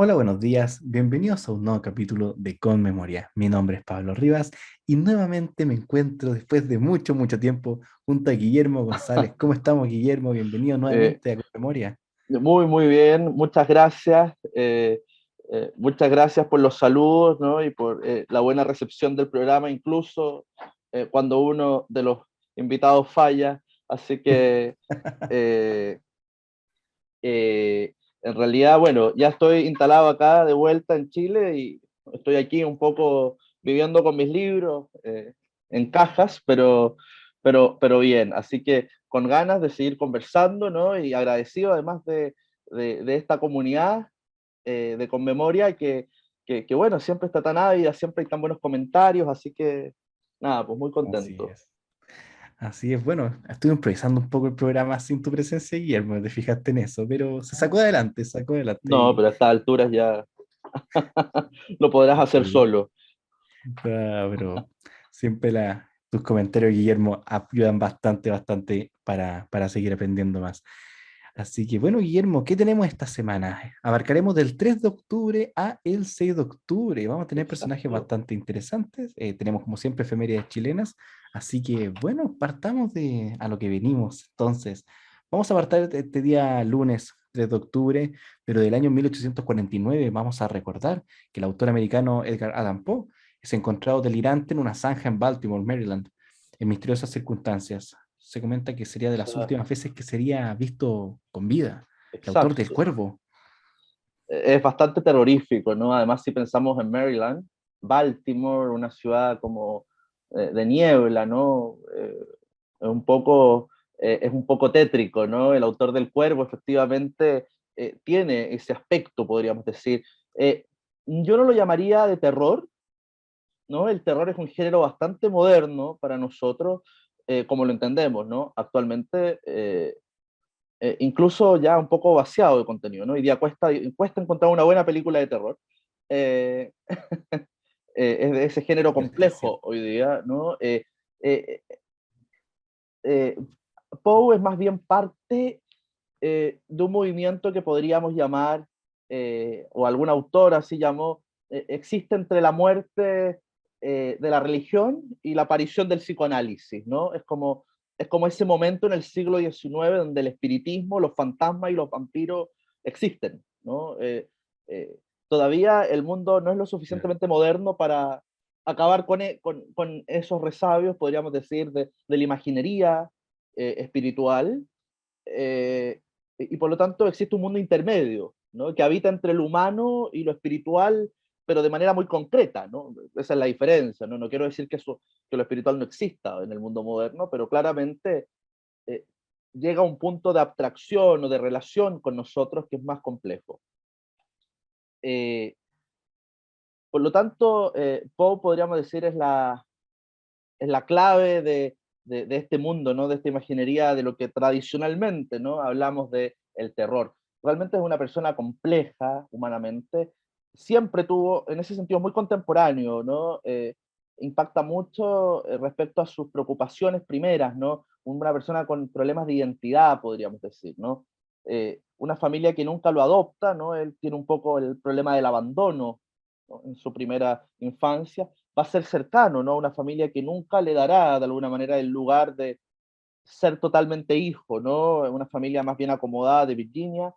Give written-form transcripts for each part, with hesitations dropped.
Hola, buenos días. Bienvenidos a un nuevo capítulo de Con Memoria. Mi nombre es Pablo Rivas y nuevamente me encuentro después de mucho, mucho tiempo junto a Guillermo González. ¿Cómo estamos, Guillermo? Bienvenido Eh, nuevamente a Con Memoria. Muy, muy bien, muchas gracias. Muchas gracias por los saludos, ¿no? Y por la buena recepción del programa, incluso cuando uno de los invitados falla. Así que eh, en realidad, bueno, ya estoy instalado acá de vuelta en Chile y estoy aquí un poco viviendo con mis libros en cajas, pero bien. Así que con ganas de seguir conversando, ¿no? Y agradecido además de esta comunidad de Conmemoria que, bueno, siempre está tan ávida, siempre hay tan buenos comentarios, así que nada, pues muy Así contento. es. Así es. Bueno, estuve improvisando un poco el programa sin tu presencia, Guillermo, te fijaste en eso, pero se sacó adelante, se sacó adelante. No, pero a estas alturas ya lo podrás hacer Sí. solo. Pero siempre tus comentarios, Guillermo, ayudan bastante, bastante para seguir aprendiendo más. Así que bueno, Guillermo, ¿qué tenemos esta semana? Abarcaremos del 3 de octubre a el 6 de octubre. Vamos a tener personajes Exacto. bastante interesantes. Tenemos como siempre efemérides chilenas. Así que bueno, partamos a lo que venimos. Entonces, vamos a partir de este día lunes 3 de octubre, pero del año 1849 vamos a recordar que el autor americano Edgar Allan Poe es encontrado delirante en una zanja en Baltimore, Maryland, en misteriosas circunstancias. Se comenta que sería de las Sea, últimas veces que sería visto con vida, el autor del exacto. Cuervo. Es bastante terrorífico, ¿no? Además, si pensamos en Maryland, Baltimore, una ciudad como de niebla, ¿no? Es un poco tétrico, ¿no? El autor del Cuervo efectivamente tiene ese aspecto, podríamos decir. Eh, yo no lo llamaría de terror, ¿no? El terror es un género bastante moderno para nosotros, como lo entendemos, ¿no? Actualmente incluso ya un poco vaciado de contenido, ¿no? Hoy día cuesta encontrar una buena película de terror. Eh, es de ese género Cierto, es complejo cierto. hoy día, ¿no? Eh, eh, Poe es más bien parte de un movimiento que podríamos llamar, o algún autor así llamó, existe entre la muerte de la religión y la aparición del psicoanálisis, ¿no? Es como ese momento en el siglo XIX donde el espiritismo, los fantasmas y los vampiros existen, ¿no? Todavía el mundo no es lo Claro. suficientemente moderno para acabar con esos resabios, podríamos decir, de la imaginería espiritual, eh, y por lo tanto existe un mundo intermedio, ¿no? Que habita entre lo humano y lo espiritual, pero de manera muy concreta, ¿no? Esa es la diferencia, ¿no? No quiero decir que lo espiritual no exista en el mundo moderno, pero claramente eh, llega a un punto de abstracción o de relación con nosotros que es más complejo. Eh, por lo tanto, Poe podríamos decir es la clave de este mundo, ¿no? De esta imaginería, de lo que tradicionalmente, ¿no? Hablamos de el terror. Realmente es una persona compleja humanamente, siempre tuvo, en ese sentido, muy contemporáneo, ¿no? Impacta mucho respecto a sus preocupaciones primeras, ¿no? Una persona con problemas de identidad, podríamos decir, ¿no? Una familia que nunca lo adopta, ¿no? Él tiene un poco el problema del abandono, ¿no? En su primera infancia, va a ser cercano, ¿no? Una familia que nunca le dará de alguna manera el lugar de ser totalmente hijo, ¿no? Una familia más bien acomodada de Virginia.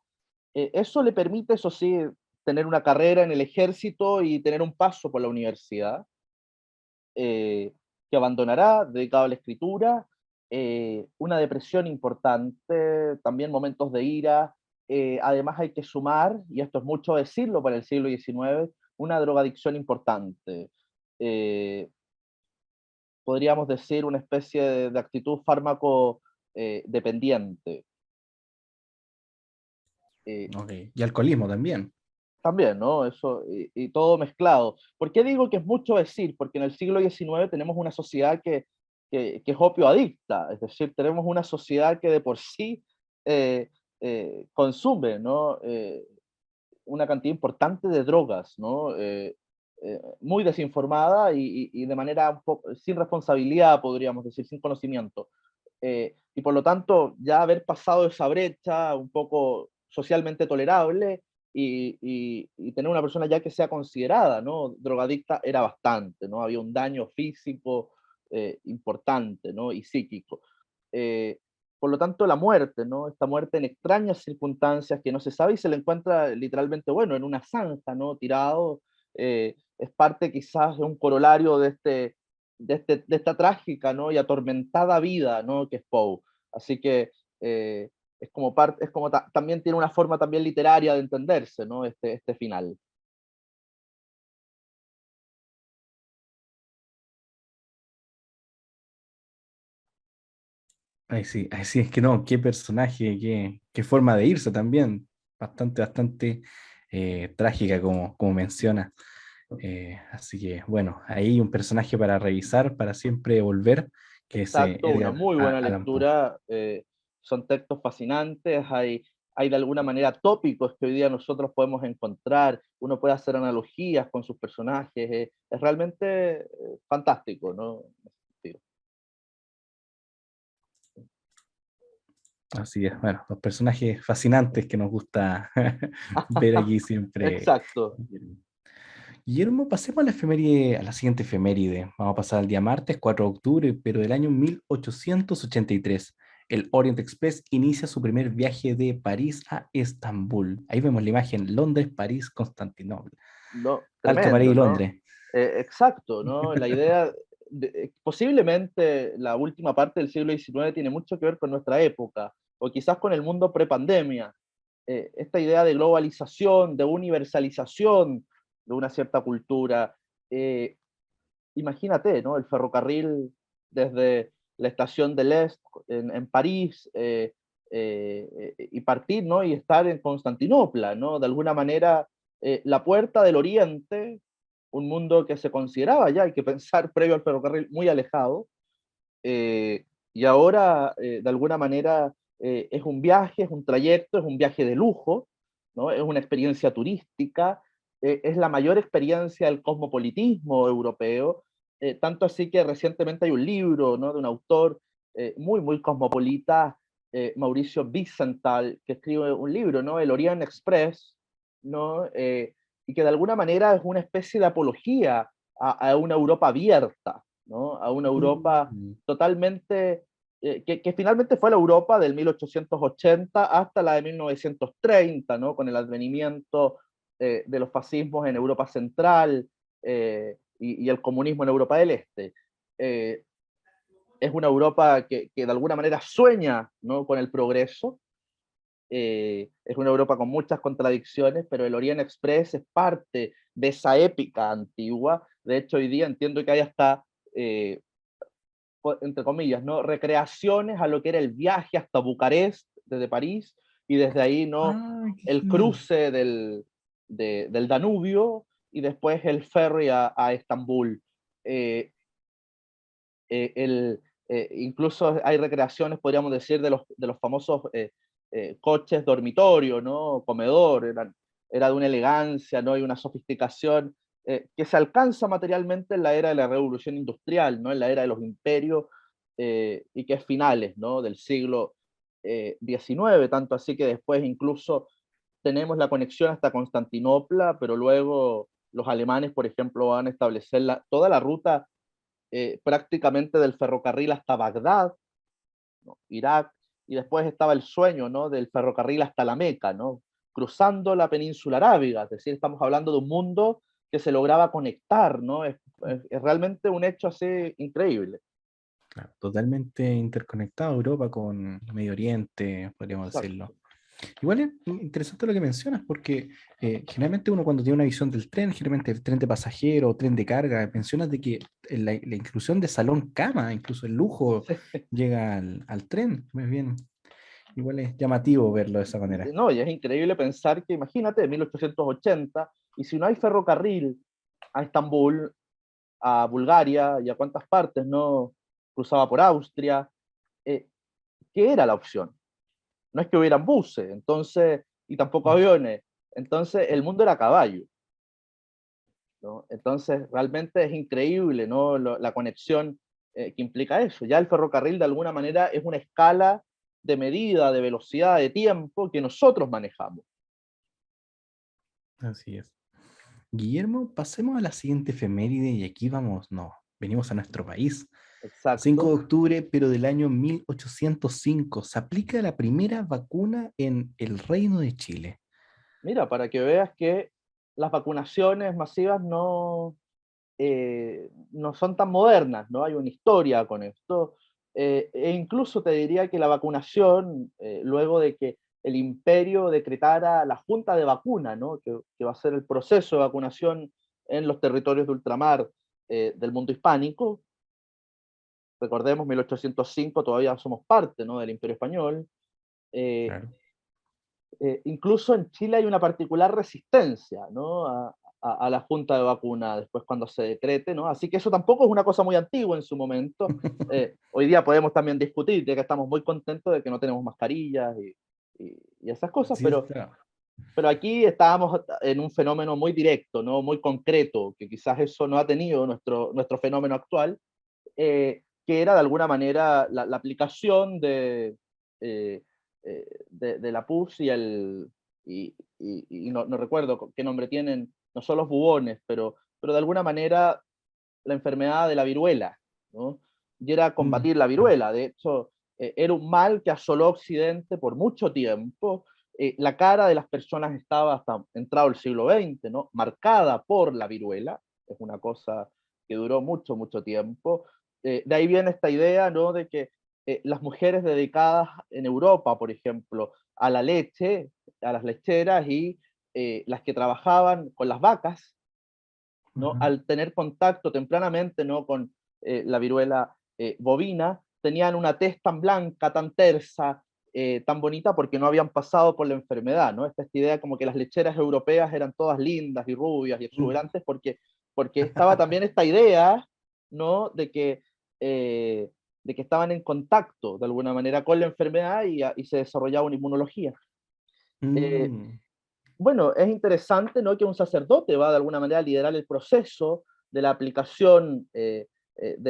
Eso le permite, eso sí, tener una carrera en el ejército y tener un paso por la universidad, que abandonará, dedicado a la escritura, una depresión importante, también momentos de ira. Además hay que sumar, y esto es mucho decirlo para el siglo XIX, una drogadicción importante. Eh, Podríamos decir, una especie de actitud fármaco dependiente. Eh, Ok. Y alcoholismo también. También, ¿no? Eso, y todo mezclado. ¿Por qué digo que es mucho decir? Porque en el siglo XIX tenemos una sociedad que es opioadicta, es decir, tenemos una sociedad que de por sí eh, consume, ¿no? Una cantidad importante de drogas, ¿no? Muy desinformada y de manera un poco, sin responsabilidad, podríamos decir, sin conocimiento. Y por lo tanto, ya haber pasado esa brecha un poco socialmente tolerable, y tener una persona ya que sea considerada, ¿no? Drogadicta era bastante, ¿no? Había un daño físico importante, ¿no? Y psíquico. Eh, por lo tanto, la muerte, ¿no? Esta muerte en extrañas circunstancias que no se sabe y se le encuentra literalmente, bueno, en una zanja, ¿no? Tirado, es parte quizás de un corolario de esta trágica, ¿no? Y atormentada vida, ¿no? Que es Poe. Así que es como parte, es como también tiene una forma también literaria de entenderse, ¿no? Este final. Ahí sí, es que no, qué personaje, qué forma de irse también. Bastante, bastante trágica, como menciona. Así que, bueno, ahí un personaje para revisar, para siempre volver, que es Exacto, una Edgar muy buena Allan Poe. lectura. Son textos fascinantes, hay de alguna manera tópicos que hoy día nosotros podemos encontrar, uno puede hacer analogías con sus personajes, es realmente fantástico, ¿no? Sí. Así es, bueno, los personajes fascinantes que nos gusta ver aquí siempre. Exacto. Guillermo, pasemos a a la siguiente efeméride. Vamos a pasar al día martes 4 de octubre, pero del año 1883. El Orient Express inicia su primer viaje de París a Estambul. Ahí vemos la imagen, Londres, París, Constantinopla. No, Alto París tremendo, y ¿no? Londres. Exacto, ¿no? La idea, posiblemente la última parte del siglo XIX tiene mucho que ver con nuestra época, o quizás con el mundo prepandemia. Esta idea de globalización, de universalización de una cierta cultura. Eh, Imagínate, ¿no? El ferrocarril desde la estación de l'Est en París y partir, ¿no? Y estar en Constantinopla, ¿no? De alguna manera, la puerta del Oriente, un mundo que se consideraba ya, hay que pensar previo al ferrocarril, muy alejado, y ahora, de alguna manera, es un viaje, es un trayecto, es un viaje de lujo, ¿no? Es una experiencia turística, es la mayor experiencia del cosmopolitismo europeo, tanto así que recientemente hay un libro, ¿no? De un autor muy, muy cosmopolita, Mauricio Wiesenthal, que escribe un libro, ¿no? El Orient Express, ¿no? Y que de alguna manera es una especie de apología a una Europa abierta, ¿no? A una Europa Mm. totalmente, que finalmente fue la Europa del 1880 hasta la de 1930, ¿no? Con el advenimiento de los fascismos en Europa Central y el comunismo en Europa del Este. Eh, es una Europa que de alguna manera sueña, ¿no? Con el progreso, es una Europa con muchas contradicciones, pero el Orient Express es parte de esa épica antigua. De hecho, hoy día entiendo que hay hasta eh, entre comillas, ¿no? Recreaciones a lo que era el viaje hasta Bucarest desde París y desde ahí, ¿no? Ah, qué El genial. cruce del Danubio y después el ferry a Estambul. Eh, el, Incluso hay recreaciones, podríamos decir, de los famosos coches dormitorio, ¿no? Comedor, era de una elegancia, ¿no? Y una sofisticación que se alcanza materialmente en la era de la revolución industrial, ¿no? En la era de los imperios y que es finales, ¿no? Del siglo XIX, tanto así que después incluso tenemos la conexión hasta Constantinopla, pero luego los alemanes, por ejemplo, van a establecer toda la ruta prácticamente del ferrocarril hasta Bagdad, ¿no? Irak, y después estaba el sueño, ¿no? Del ferrocarril hasta la Meca, ¿no? Cruzando la península arábiga, es decir, estamos hablando de un mundo que se lograba conectar, ¿no? Es realmente un hecho así increíble. Claro, totalmente interconectado Europa con Medio Oriente, podríamos decirlo. Exacto. Igual es interesante lo que mencionas, porque generalmente uno cuando tiene una visión del tren, generalmente el tren de pasajero o tren de carga, mencionas de que la inclusión de salón cama, incluso el lujo, llega al tren. Muy bien, igual es llamativo verlo de esa manera. No, y es increíble pensar que, imagínate, en 1880, y si no hay ferrocarril a Estambul, a Bulgaria y a cuántas partes, ¿no? Cruzaba por Austria, eh, ¿qué era la opción? No es que hubieran buses, entonces, y tampoco aviones, entonces el mundo era a caballo, ¿no? Entonces, realmente es increíble, ¿no? La conexión que implica eso. Ya el ferrocarril, de alguna manera, es una escala de medida, de velocidad, de tiempo que nosotros manejamos. Así es. Guillermo, pasemos a la siguiente efeméride y aquí vamos, no, venimos a nuestro país. 5 de Exacto. octubre, pero del año 1805, se aplica la primera vacuna en el Reino de Chile. Mira, para que veas que las vacunaciones masivas no son tan modernas, ¿no? Hay una historia con esto. E incluso te diría que la vacunación, luego de que el imperio decretara la junta de vacuna, ¿no? Que va a ser el proceso de vacunación en los territorios de ultramar del mundo hispánico. Recordemos, 1805 todavía somos parte, ¿no? Del imperio español. Eh, Claro. Incluso en Chile hay una particular resistencia, ¿no? A la junta de vacuna después cuando se decrete, ¿no? Así que eso tampoco es una cosa muy antigua en su momento. Hoy día podemos también discutir de que estamos muy contentos de que no tenemos mascarillas y esas cosas, Sí, está. pero aquí estábamos en un fenómeno muy directo, ¿no? Muy concreto, que quizás eso no ha tenido nuestro fenómeno actual, que era de alguna manera la aplicación eh, de la pus y no recuerdo qué nombre tienen, no son los bubones, pero de alguna manera la enfermedad de la viruela, ¿no? Y era Mm, combatir la claro. viruela. De hecho, era un mal que asoló Occidente por mucho tiempo. La cara de las personas estaba hasta entrado el siglo XX, ¿no? Marcada por la viruela. Es una cosa que duró mucho, mucho tiempo. De ahí viene esta idea, ¿no? De que las mujeres dedicadas en Europa, por ejemplo, a la leche, a las lecheras y las que trabajaban con las vacas, ¿no? Ajá. Al tener contacto tempranamente, ¿no? Con la viruela bovina, tenían una tez tan blanca, tan tersa, tan bonita, porque no habían pasado por la enfermedad, ¿no? Esta idea como que las lecheras europeas eran todas lindas y rubias y Mm. exuberantes, porque estaba también esta idea, ¿no? Eh, de que estaban en contacto de alguna manera con la enfermedad y se desarrollaba una inmunología. Eh, Mm, bueno, es interesante, ¿no? Que un sacerdote va de alguna manera a liderar el proceso de la aplicación de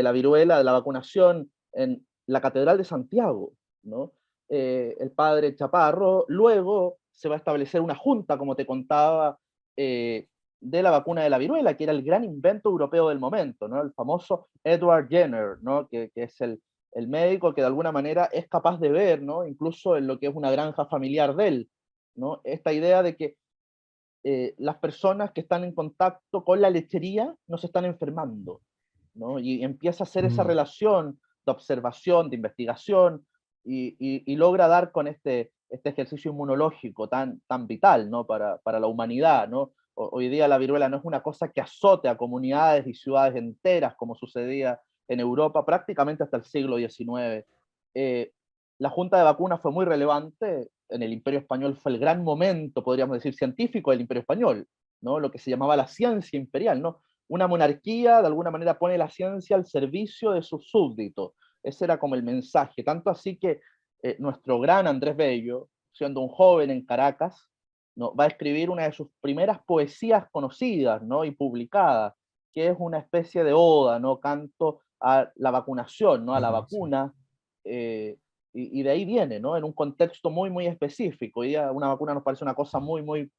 la viruela, de la vacunación en la Catedral de Santiago, ¿no? El padre Chaparro. Luego se va a establecer una junta, como te contaba, de la vacuna de la viruela, que era el gran invento europeo del momento, ¿no? El famoso Edward Jenner, ¿no? Que es el médico que de alguna manera es capaz de ver, ¿no? Incluso en lo que es una granja familiar de él, ¿no? Esta idea de que las personas que están en contacto con la lechería no se están enfermando, ¿no? Y empieza a hacer esa mm, relación de observación, de investigación, y logra dar con este ejercicio inmunológico tan vital, ¿no? Para la humanidad, ¿no? Hoy día la viruela no es una cosa que azote a comunidades y ciudades enteras como sucedía en Europa prácticamente hasta el siglo XIX. Eh, la junta de vacunas fue muy relevante, en el Imperio Español fue el gran momento, podríamos decir, científico del Imperio Español, ¿no? Lo que se llamaba la ciencia imperial, ¿no? Una monarquía de alguna manera pone la ciencia al servicio de sus súbditos. Ese era como el mensaje, tanto así que nuestro gran Andrés Bello, siendo un joven en Caracas, ¿no? Va a escribir una de sus primeras poesías conocidas, ¿no? Y publicadas, que es una especie de oda, ¿no? Canto a la vacunación, ¿no? A la ah, sí. vacuna, eh, y de ahí viene, ¿no? En un contexto muy, muy específico. Hoy día una vacuna nos parece una cosa muy, muy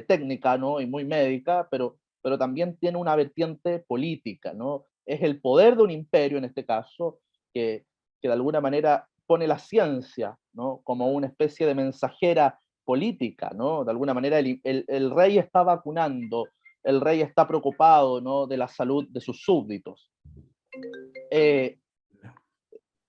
técnica, ¿no? Y muy médica, pero también tiene una vertiente política, ¿no? Es el poder de un imperio, en este caso, que de alguna manera pone la ciencia, ¿no? Como una especie de mensajera política, ¿no? De alguna manera el rey está vacunando, el rey está preocupado, ¿no? De la salud de sus súbditos. Eh,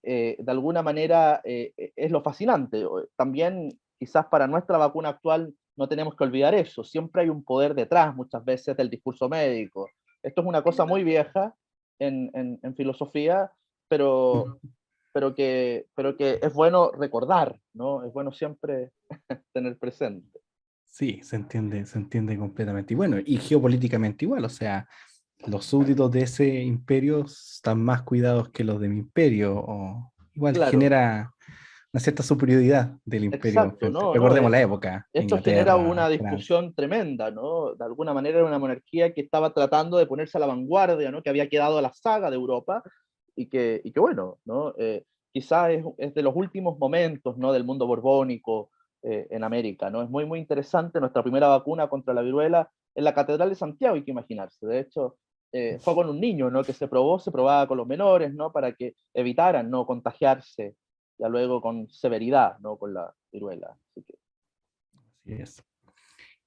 de alguna manera es lo fascinante. También quizás para nuestra vacuna actual no tenemos que olvidar eso. Siempre hay un poder detrás muchas veces del discurso médico. Esto es una cosa muy vieja en filosofía, pero, pero que es bueno recordar, ¿no? Es bueno siempre tener presente. Sí, se entiende completamente. Y bueno, y geopolíticamente igual, o sea, los súbditos de ese imperio están más cuidados que los de mi imperio, o igual Claro, genera una cierta superioridad del imperio exacto, frente. no, no, Recordemos la época, esto genera Inglaterra, una Francia. discusión tremenda, ¿no? De alguna manera era una monarquía que estaba tratando de ponerse a la vanguardia, ¿no? Que había quedado a la saga de Europa y que bueno, ¿no? Quizás es de los últimos momentos, ¿no? Del mundo borbónico, en América, ¿no? Es muy, muy interesante. Nuestra primera vacuna contra la viruela en la Catedral de Santiago, hay que imaginarse. De hecho, fue con un niño, ¿no? Que se probaba con los menores, ¿no? Para que evitaran, ¿no? Contagiarse ya luego con severidad, ¿no? Con la viruela. Así que, Así es.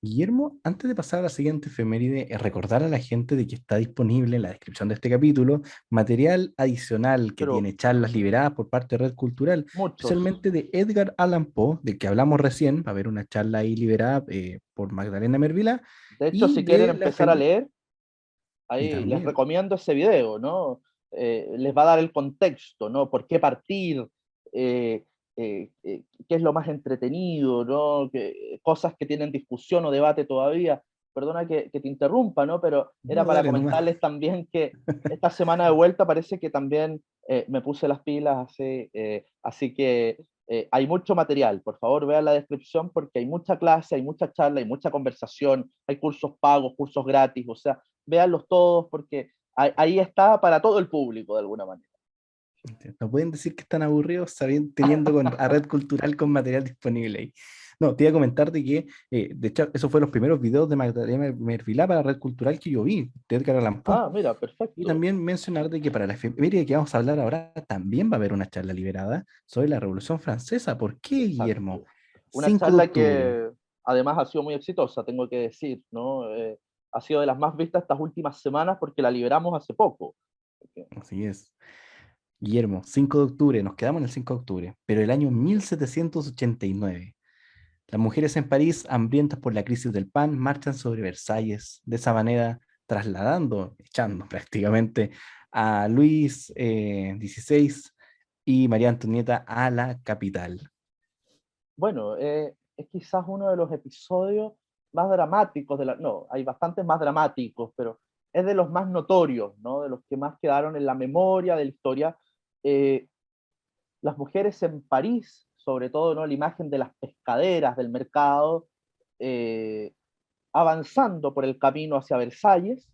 Guillermo, antes de pasar a la siguiente efeméride, recordar a la gente de que está disponible en la descripción de este capítulo material adicional que pero tiene charlas liberadas por parte de Red Cultural, muchos. especialmente de Edgar Allan Poe, del que hablamos recién, va a haber una charla ahí liberada por Magdalena Mervilá, De hecho, y si quieren de la empezar a leer, y ahí les también, recomiendo ese video, ¿no? Les va a dar el contexto, ¿no? ¿Por qué partir? Eh, ¿Qué es lo más entretenido, ¿no? Cosas que tienen discusión o debate todavía. Perdona que te interrumpa, ¿no? Pero era no, para dale nomás. comentarles también que esta semana de vuelta parece que también me puse las pilas, así que hay mucho material. Por favor, vean la descripción porque hay mucha clase, hay mucha charla, hay mucha conversación, hay cursos pagos, cursos gratis, o sea, véanlos todos porque ahí está para todo el público de alguna manera. No pueden decir que están aburridos teniendo a Red Cultural con material disponible ahí. No, te iba a comentar de que, de hecho, esos fueron los primeros videos de Magdalena Mervilá para Red Cultural que yo vi, de Edgar Allan Poe. Ah, mira, Y perfecto. también mencionar de que para la efeméride que vamos a hablar ahora también va a haber una charla liberada sobre la Revolución Francesa. ¿Por qué, Guillermo? Exacto. Una 5 de charla octubre. que además ha sido muy exitosa, tengo que decir, ¿no? Ha sido de las más vistas estas últimas semanas porque la liberamos hace poco. Así es. Guillermo, 5 de octubre, nos quedamos en el 5 de octubre, pero el año 1789. Las mujeres en París, hambrientas por la crisis del pan, marchan sobre Versalles, de esa manera trasladando, echando prácticamente a Luis XVI y María Antonieta a la capital. Bueno, es quizás uno de los episodios más dramáticos de la... No, hay bastantes más dramáticos, pero es de los más notorios, ¿no? De los que más quedaron en la memoria de la historia. Eh, las mujeres en París, sobre todo, ¿no? La imagen de las pescaderas del mercado, eh, avanzando por el camino hacia Versalles,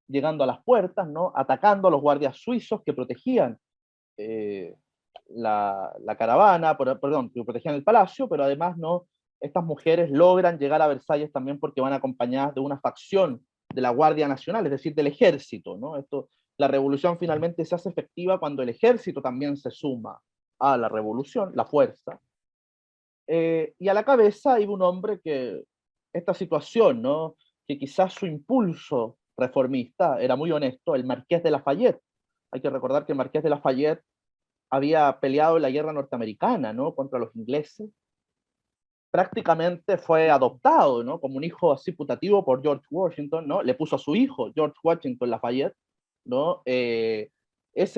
llegando a las puertas, ¿no? Atacando a los guardias suizos que protegían eh, la caravana, perdón, que protegían el palacio, pero además no, estas mujeres logran llegar a Versalles también porque van acompañadas de una facción de la Guardia Nacional, es decir, del ejército, ¿no? La revolución finalmente se hace efectiva cuando el ejército también se suma a la revolución, la fuerza, y a la cabeza iba un hombre que esta situación, ¿no? Que quizás su impulso reformista era muy honesto, el Marqués de Lafayette. Hay que recordar que el Marqués de Lafayette había peleado en la guerra norteamericana, ¿no? Contra los ingleses. Prácticamente fue adoptado, ¿no? Como un hijo así putativo por George Washington, ¿no? Le puso a su hijo, George Washington Lafayette, ¿no? Ese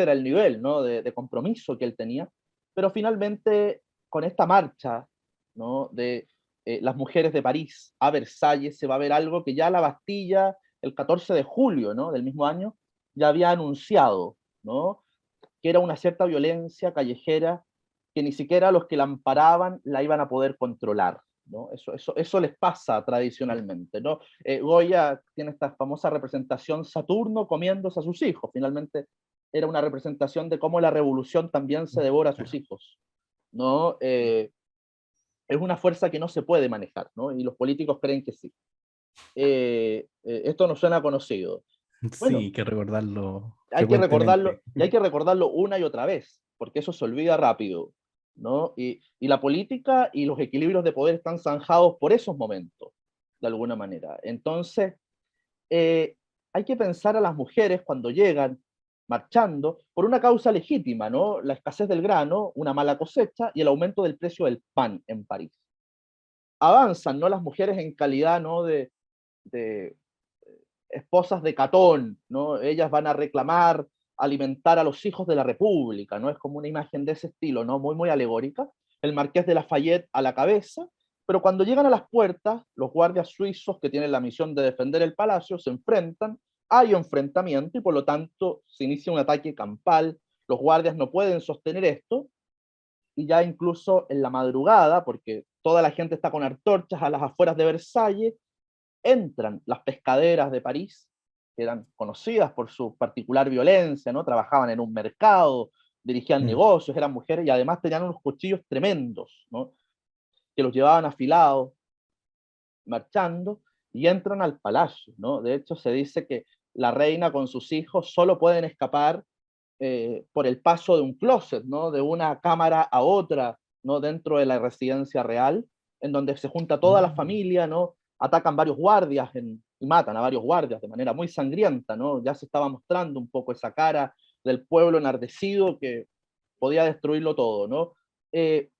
era el nivel, ¿no? De compromiso que él tenía. Pero finalmente, con esta marcha, ¿no? De las mujeres de París a Versalles, se va a ver algo que ya la Bastilla, el 14 de julio, ¿no? Del mismo año, ya había anunciado, ¿no? Que era una cierta violencia callejera que ni siquiera los que la amparaban la iban a poder controlar. ¿No? Eso les pasa tradicionalmente. ¿No? Goya tiene esta famosa representación Saturno comiéndose a sus hijos. Finalmente era una representación de cómo la revolución también se devora a sus Claro. hijos. ¿No? Es una fuerza que no se puede manejar, ¿no? Y los políticos creen que sí. Esto nos suena conocido. Sí, Bueno, hay que recordarlo hay que recordarlo, frecuentemente. y hay que recordarlo una y otra vez, porque eso se olvida rápido, ¿no? Y la política y los equilibrios de poder están zanjados por esos momentos, de alguna manera. Entonces, eh, hay que pensar a las mujeres cuando llegan marchando por una causa legítima, ¿no? La escasez del grano, una mala cosecha y el aumento del precio del pan en París. Avanzan, ¿no? Las mujeres en calidad, ¿no? De esposas de Catón, ¿no? Ellas van a reclamar alimentar a los hijos de la República, ¿no? Es como una imagen de ese estilo, ¿no? Muy, muy alegórica. El marqués de Lafayette a la cabeza, pero cuando llegan a las puertas, los guardias suizos que tienen la misión de defender el palacio se enfrentan, hay enfrentamiento y por lo tanto se inicia un ataque campal, los guardias no pueden sostener esto y ya incluso en la madrugada, porque toda la gente está con antorchas a las afueras de Versalles, entran las pescaderas de París, que eran conocidas por su particular violencia, ¿no? Trabajaban en un mercado, dirigían Mm. negocios, eran mujeres y además tenían unos cuchillos tremendos, ¿no? que los llevaban afilados, marchando, y entran al palacio, ¿no? De hecho, se dice que la reina con sus hijos solo pueden escapar por el paso de un closet, ¿no? De una cámara a otra, ¿no? Dentro de la residencia real, en donde se junta toda la Mm. familia, ¿no? Atacan varios guardias y matan a varios guardias de manera muy sangrienta, ¿no? Ya se estaba mostrando un poco esa cara del pueblo enardecido que podía destruirlo todo, ¿no? Eh,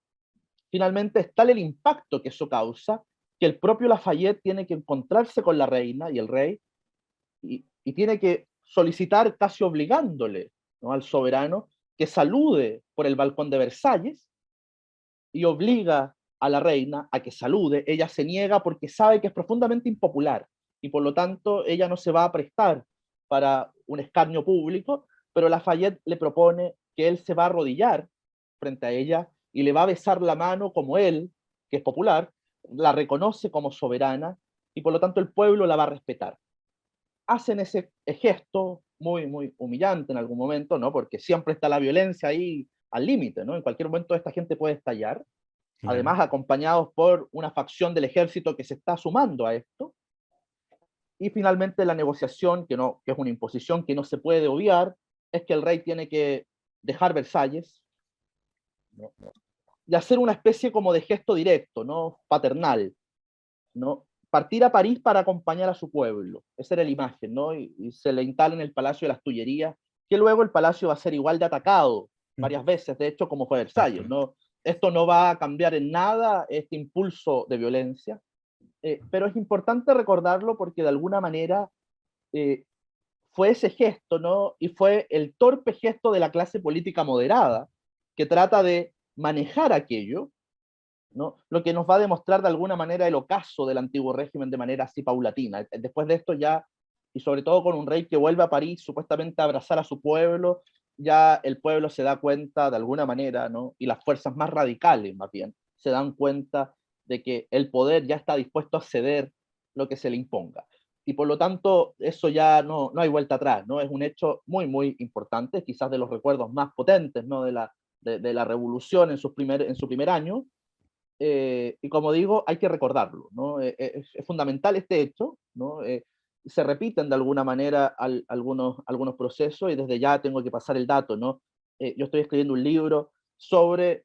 Finalmente es tal el impacto que eso causa que el propio Lafayette tiene que encontrarse con la reina y el rey y tiene que solicitar, casi obligándole, ¿no?, al soberano que salude por el balcón de Versalles y obliga a la reina a que salude. Ella se niega porque sabe que es profundamente impopular y por lo tanto ella no se va a prestar para un escarnio público, pero Lafayette le propone que él se va a arrodillar frente a ella y le va a besar la mano como él, que es popular, la reconoce como soberana y por lo tanto el pueblo la va a respetar. Hacen ese gesto muy, muy humillante en algún momento, ¿no? Porque siempre está la violencia ahí al límite, ¿no? En cualquier momento esta gente puede estallar, Claro. además acompañados por una facción del ejército que se está sumando a esto, y finalmente la negociación, que es una imposición que no se puede obviar, es que el rey tiene que dejar Versalles, ¿no?, y hacer una especie como de gesto directo, ¿no?, paternal, ¿no? Partir a París para acompañar a su pueblo. Esa era la imagen, ¿no? Y se le instala en el Palacio de las Tullerías, que luego el palacio va a ser igual de atacado Mm. varias veces, de hecho, como fue Versalles, Exacto. ¿no? Esto no va a cambiar en nada este impulso de violencia, pero es importante recordarlo porque de alguna manera eh, fue ese gesto, ¿no? Y fue el torpe gesto de la clase política moderada que trata de manejar aquello, ¿no? Lo que nos va a demostrar de alguna manera el ocaso del antiguo régimen de manera así paulatina. Después de esto ya, y sobre todo con un rey que vuelve a París supuestamente a abrazar a su pueblo, ya el pueblo se da cuenta de alguna manera, ¿no? Y las fuerzas más radicales más bien, se dan cuenta de que el poder ya está dispuesto a ceder lo que se le imponga. Y por lo tanto, eso ya no hay vuelta atrás, ¿no? Es un hecho muy, muy importante, quizás de los recuerdos más potentes, ¿no?, de la revolución en su primer año, y como digo, hay que recordarlo, ¿no? Es fundamental este hecho, ¿no? Se repiten de alguna manera algunos procesos y desde ya tengo que pasar el dato, ¿no? Yo estoy escribiendo un libro sobre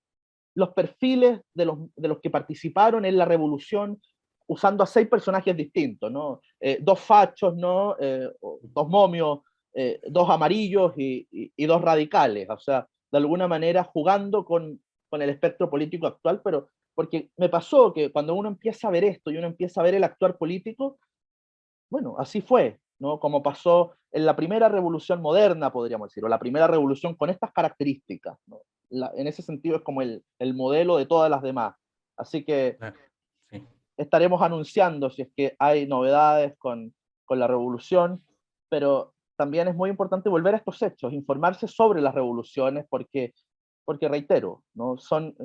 los perfiles de los que participaron en la revolución usando a 6 personajes distintos, ¿no? 2 fachos, ¿no? Dos momios, 2 amarillos y 2 radicales, o sea, de alguna manera jugando con el espectro político actual, pero porque me pasó que cuando uno empieza a ver esto y uno empieza a ver el actuar político, bueno, así fue, ¿no? Como pasó en la primera revolución moderna, podríamos decir, o la primera revolución con estas características, ¿no? En ese sentido es como el modelo de todas las demás. Así que Claro. Sí. estaremos anunciando si es que hay novedades con la revolución, pero también es muy importante volver a estos hechos, informarse sobre las revoluciones, porque reitero, ¿no? Son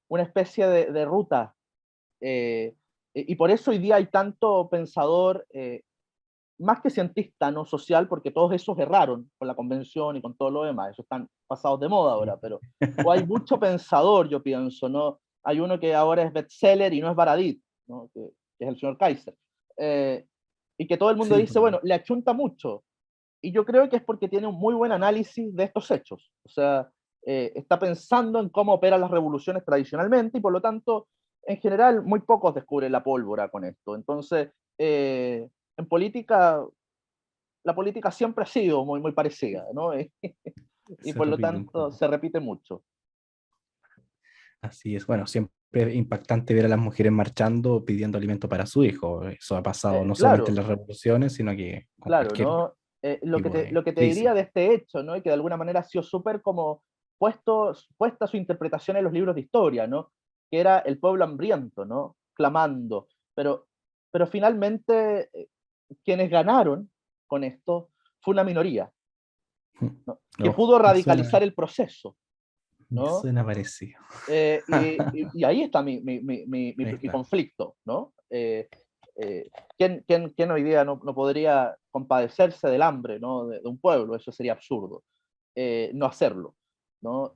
una especie de ruta, eh, y por eso hoy día hay tanto pensador, más que cientista, no social, porque todos esos erraron con la convención y con todo lo demás, esos están pasados de moda Sí. ahora, pero o hay mucho pensador, yo pienso, ¿no? Hay uno que ahora es bestseller y no es Baradit, ¿no? Que es el señor Kaiser. Eh, y que todo el mundo Sí, dice, pues, bueno, le achunta mucho. Y yo creo que es porque tiene un muy buen análisis de estos hechos. O sea, está pensando en cómo operan las revoluciones tradicionalmente y por lo tanto, en general, muy pocos descubren la pólvora con esto. Entonces, en política, la política siempre ha sido muy, muy parecida, ¿no? Y se por lo repite un tanto poco. se repite mucho. Así es. Bueno, siempre es impactante ver a las mujeres marchando pidiendo alimento para su hijo. Eso ha pasado no solamente en Claro, las revoluciones, sino que con claro, cualquier ¿no? tipo de Lo que te diría crisis. de este hecho, ¿no? Y que de alguna manera ha sido súper como puesta su interpretación en los libros de historia, ¿no? Que era el pueblo hambriento, ¿no? Clamando. Pero finalmente quienes ganaron con esto fue una minoría, ¿no? Que Oh, pudo radicalizar el proceso, me ¿no? suena parecido. Y ahí está Ahí mi está. conflicto, ¿no? ¿Quién hoy día no podría compadecerse del hambre, ¿no? De un pueblo? Eso sería absurdo, no hacerlo, ¿no?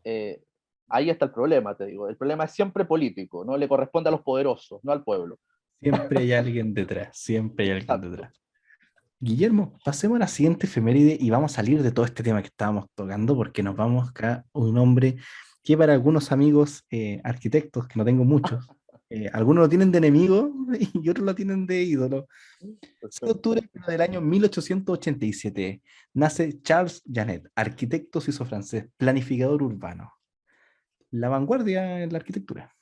ahí está el problema, te digo. El problema es siempre político, ¿no? Le corresponde a los poderosos, no al pueblo. Siempre hay alguien detrás, siempre hay alguien Exacto. detrás. Guillermo, pasemos a la siguiente efeméride y vamos a salir de todo este tema que estábamos tocando porque nos vamos acá a un hombre que para algunos amigos arquitectos, que no tengo muchos, algunos lo tienen de enemigo y otros lo tienen de ídolo. 6 de Perfecto. octubre pero del año 1887 nace Charles Janet, arquitecto suizo-francés, planificador urbano. La vanguardia en la arquitectura.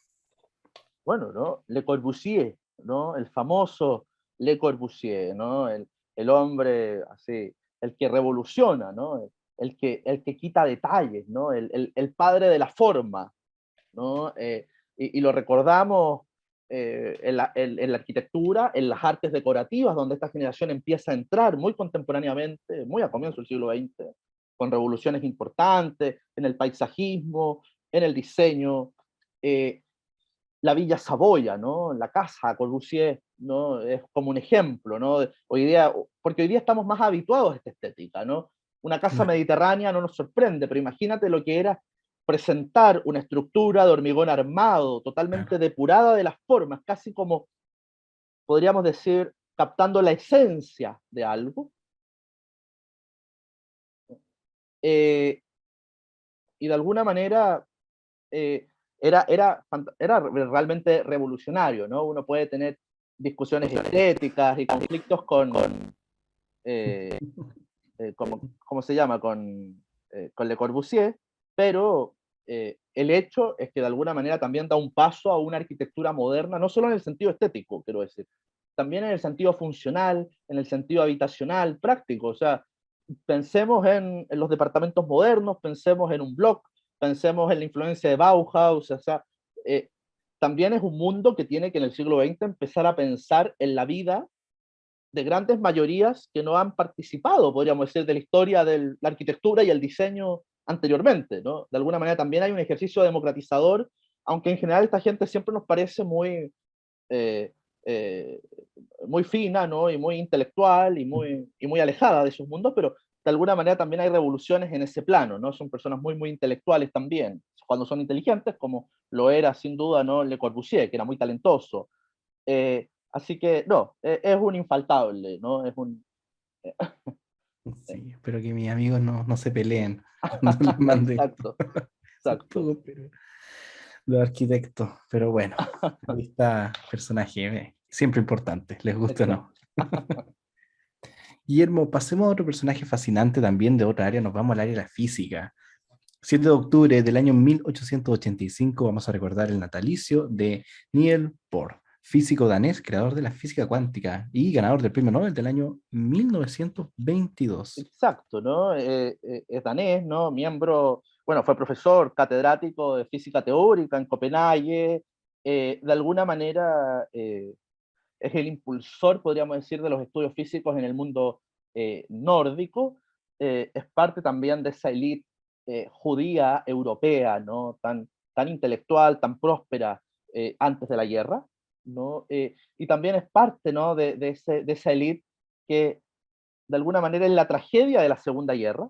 Bueno, ¿no? Le Corbusier, ¿no? El famoso Le Corbusier, ¿no? El hombre así, el que revoluciona, ¿no? El que quita detalles, ¿no? El padre de la forma, ¿no? Y lo recordamos en la arquitectura, en las artes decorativas, donde esta generación empieza a entrar muy contemporáneamente, muy a comienzos del siglo XX, con revoluciones importantes en el paisajismo, en el diseño. eh, la Villa Saboya, ¿no? La casa Corbusier, ¿no? Es como un ejemplo, ¿no? Hoy día, porque hoy día estamos más habituados a esta estética, ¿no? Una casa Claro, mediterránea no nos sorprende, pero imagínate lo que era presentar una estructura de hormigón armado, totalmente claro. depurada de las formas, casi como, podríamos decir, captando la esencia de algo, eh, y de alguna manera eh, era realmente revolucionario, ¿no? Uno puede tener discusiones estéticas y conflictos eh, ¿cómo se llama? Con Le Corbusier, pero el hecho es que de alguna manera también da un paso a una arquitectura moderna, no solo en el sentido estético, quiero decir, también en el sentido funcional, en el sentido habitacional, práctico. O sea, pensemos en los departamentos modernos, pensemos en un blog, pensemos en la influencia de Bauhaus, o sea, eh, también es un mundo que tiene que en el siglo XX empezar a pensar en la vida de grandes mayorías que no han participado, podríamos decir, de la historia de la arquitectura y el diseño anteriormente, ¿no? De alguna manera también hay un ejercicio democratizador, aunque en general esta gente siempre nos parece eh, eh, muy fina, ¿no? Y muy intelectual y muy alejada de esos mundos, pero de alguna manera también hay revoluciones en ese plano, ¿no? Son personas muy intelectuales también, cuando son inteligentes, como lo era sin duda, ¿no? Le Corbusier, que era muy talentoso. Así que, no, es un infaltable, ¿no? Es un... Sí, espero que mis amigos no se peleen cuando les mande esto. Exacto, Son exacto, todos, pero los arquitectos. Pero bueno, ahí está personaje, siempre importante, les guste o no. exacto. Guillermo, pasemos a otro personaje fascinante también de otra área, nos vamos al área de la física. 7 de octubre del año 1885 vamos a recordar el natalicio de Niels Bohr, físico danés, creador de la física cuántica y ganador del premio Nobel del año 1922. Exacto, ¿no? Es danés, ¿no? Miembro, bueno, fue profesor catedrático de física teórica en Copenhague. De alguna manera es el impulsor, podríamos decir, de los estudios físicos en el mundo nórdico. Es parte también de esa élite judía europea, ¿no? Tan intelectual, tan próspera antes de la guerra, ¿no? Y también es parte, ¿no? De esa élite que de alguna manera es la tragedia de la Segunda Guerra,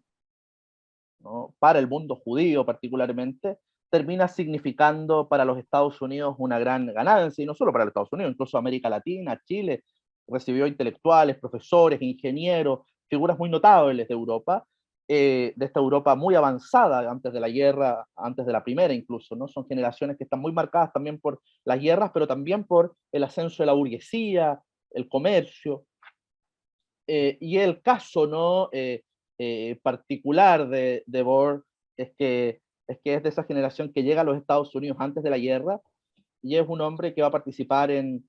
¿no? Para el mundo judío particularmente, termina significando para los Estados Unidos una gran ganancia, y no solo para los Estados Unidos, incluso América Latina, Chile, recibió intelectuales, profesores, ingenieros, figuras muy notables de Europa, de esta Europa muy avanzada antes de la guerra, antes de la primera incluso, ¿no? Son generaciones que están muy marcadas también por las guerras, pero también por el ascenso de la burguesía, el comercio, y el caso ¿no? Particular de Bohr es que es de esa generación que llega a los Estados Unidos antes de la guerra y es un hombre que va a participar en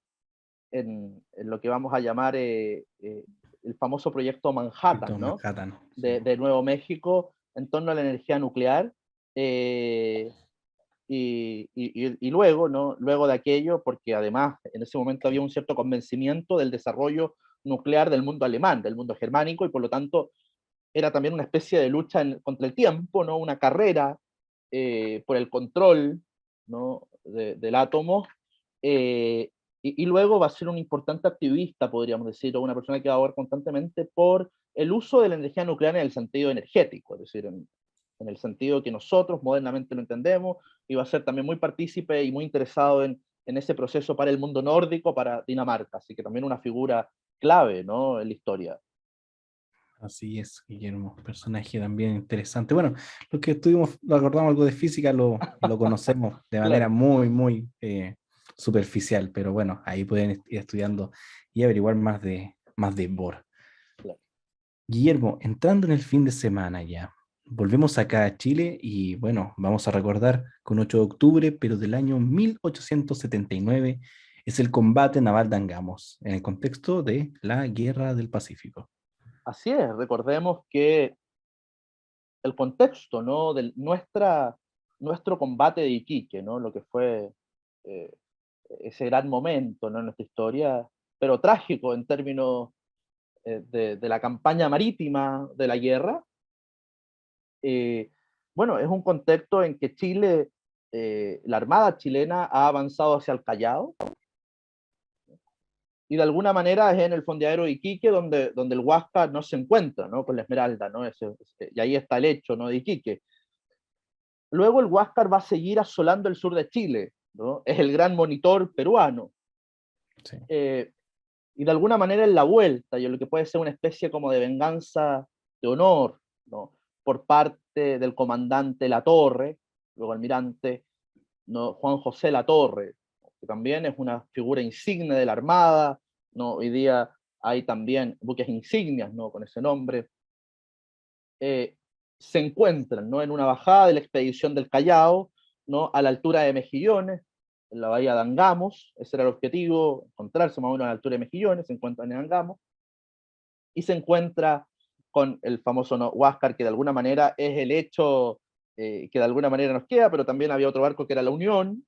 lo que vamos a llamar el famoso proyecto Proyecto Manhattan, ¿no? Manhattan, sí. de Nuevo México en torno a la energía nuclear. eh, y luego, ¿no? Luego de aquello, porque además en ese momento había un cierto convencimiento del desarrollo nuclear del mundo alemán, del mundo germánico, y por lo tanto era también una especie de lucha contra el tiempo, ¿no? Una carrera por el control, ¿no? Del átomo, eh, y luego va a ser un importante activista, podríamos decir, o una persona que va a hablar constantemente por el uso de la energía nuclear en el sentido energético, es decir, en el sentido que nosotros modernamente lo entendemos, iba a ser también muy partícipe y muy interesado en ese proceso para el mundo nórdico, para Dinamarca, así que también una figura clave, ¿no?, en la historia. Así es, Guillermo, personaje también interesante. Bueno, los que estuvimos, lo acordamos algo de física, lo conocemos de manera Claro, muy superficial, pero bueno, ahí pueden ir estudiando y averiguar más de Bohr. claro. Guillermo, entrando en el fin de semana ya, volvemos acá a Chile y bueno, vamos a recordar que un 8 de octubre, pero del año 1879, es el combate naval de Angamos, en el contexto de la Guerra del Pacífico. Así es, recordemos que el contexto, ¿no?, de nuestro combate de Iquique, ¿no?, lo que fue eh, ese gran momento, ¿no?, en nuestra historia, pero trágico en términos de la campaña marítima de la guerra. Bueno, es un contexto en que Chile, la Armada chilena ha avanzado hacia el Callao, y de alguna manera es en el fondeadero de Iquique donde el Huáscar no se encuentra, ¿no?, con la Esmeralda, ¿no? Y ahí está el hecho, ¿no?, de Iquique. Luego el Huáscar va a seguir asolando el sur de Chile, ¿no? Es el gran monitor peruano. Sí. Eh, y de alguna manera en la vuelta, y en lo que puede ser una especie como de venganza de honor, ¿no?, por parte del comandante Latorre, luego almirante, ¿no?, Juan José Latorre, que también es una figura insigne de la Armada, ¿no? Hoy día hay también buques insignias, ¿no?, con ese nombre. eh, Se encuentran, ¿no?, en una bajada de la expedición del Callao, ¿no?, a la altura de Mejillones, en la bahía de Angamos. Ese era el objetivo, encontrarse más o menos a la altura de Mejillones. Se encuentran en Angamos y se encuentra con el famoso, ¿no?, Huáscar, que de alguna manera es el hecho que de alguna manera nos queda, pero también había otro barco que era la Unión,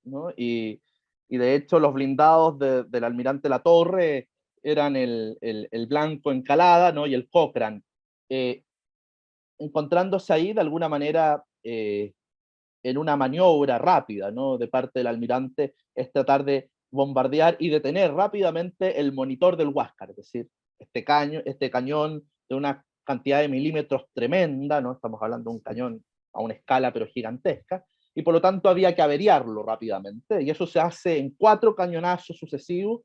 ¿no? Y de hecho los blindados del almirante Latorre eran el Blanco Encalada, ¿no?, y el Cochrane. Eh, Encontrándose ahí de alguna manera en una maniobra rápida, ¿no?, de parte del almirante, es tratar de bombardear y detener rápidamente el monitor del Huáscar, es decir, este cañón de una cantidad de milímetros tremenda, ¿no? Estamos hablando de un cañón a una escala pero gigantesca, y por lo tanto había que averiarlo rápidamente, y eso se hace en 4 cañonazos sucesivos,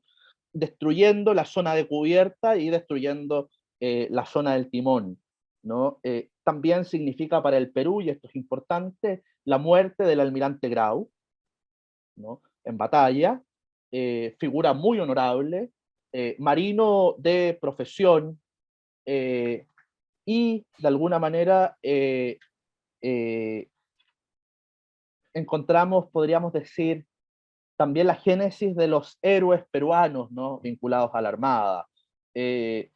destruyendo la zona de cubierta y destruyendo la zona del timón, ¿no? También significa para el Perú, y esto es importante, la muerte del almirante Grau, ¿no?, en batalla, figura muy honorable, marino de profesión, eh, y de alguna manera eh, encontramos, podríamos decir, también la génesis de los héroes peruanos, ¿no?, vinculados a la Armada. Eh,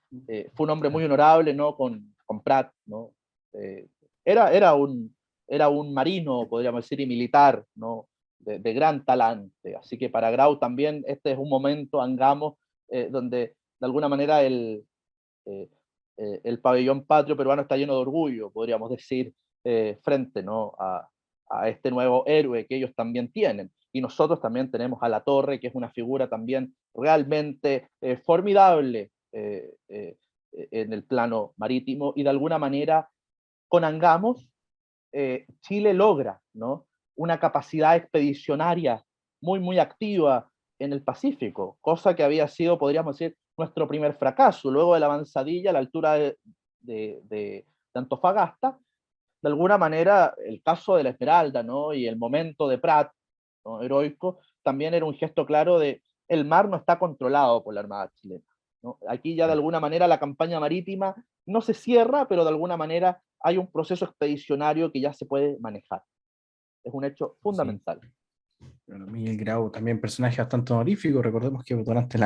Fue un hombre muy honorable, ¿no?, con Prat, ¿no? Eh, era un marino, podríamos decir, y militar, ¿no?, de gran talante. Así que para Grau también este es un momento, Angamos, donde de alguna manera eh, el pabellón patrio peruano está lleno de orgullo, podríamos decir, frente, ¿no?, a este nuevo héroe que ellos también tienen. Y nosotros también tenemos a La Torre, que es una figura también realmente formidable en el plano marítimo, y de alguna manera con Angamos Chile logra, ¿no?, una capacidad expedicionaria muy activa en el Pacífico, cosa que había sido, podríamos decir, nuestro primer fracaso. Luego de la avanzadilla a la altura de Antofagasta, de alguna manera el caso de la Esmeralda, ¿no?, y el momento de Prat, ¿no?, heroico, también era un gesto claro de el mar no está controlado por la Armada chilena, ¿no? Aquí ya de alguna manera la campaña marítima no se cierra, pero de alguna manera hay un proceso expedicionario que ya se puede manejar. Es un hecho Sí. fundamental. Bueno, Miguel Grau, también personaje bastante honorífico. Recordemos que durante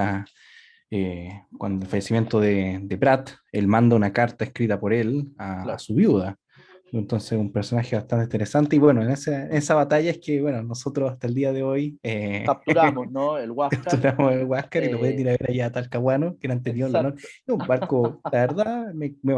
cuando el fallecimiento de Pratt, él manda una carta escrita por él a Claro. su viuda. Entonces, un personaje bastante interesante. Y bueno, en esa batalla es que, bueno, nosotros hasta el día de hoy Capturamos, ¿no?, el Huáscar. capturamos el Huáscar y lo pueden ir eh, a ver allá a Talcahuano, que han tenido el honor. exacto. Es un barco, la verdad,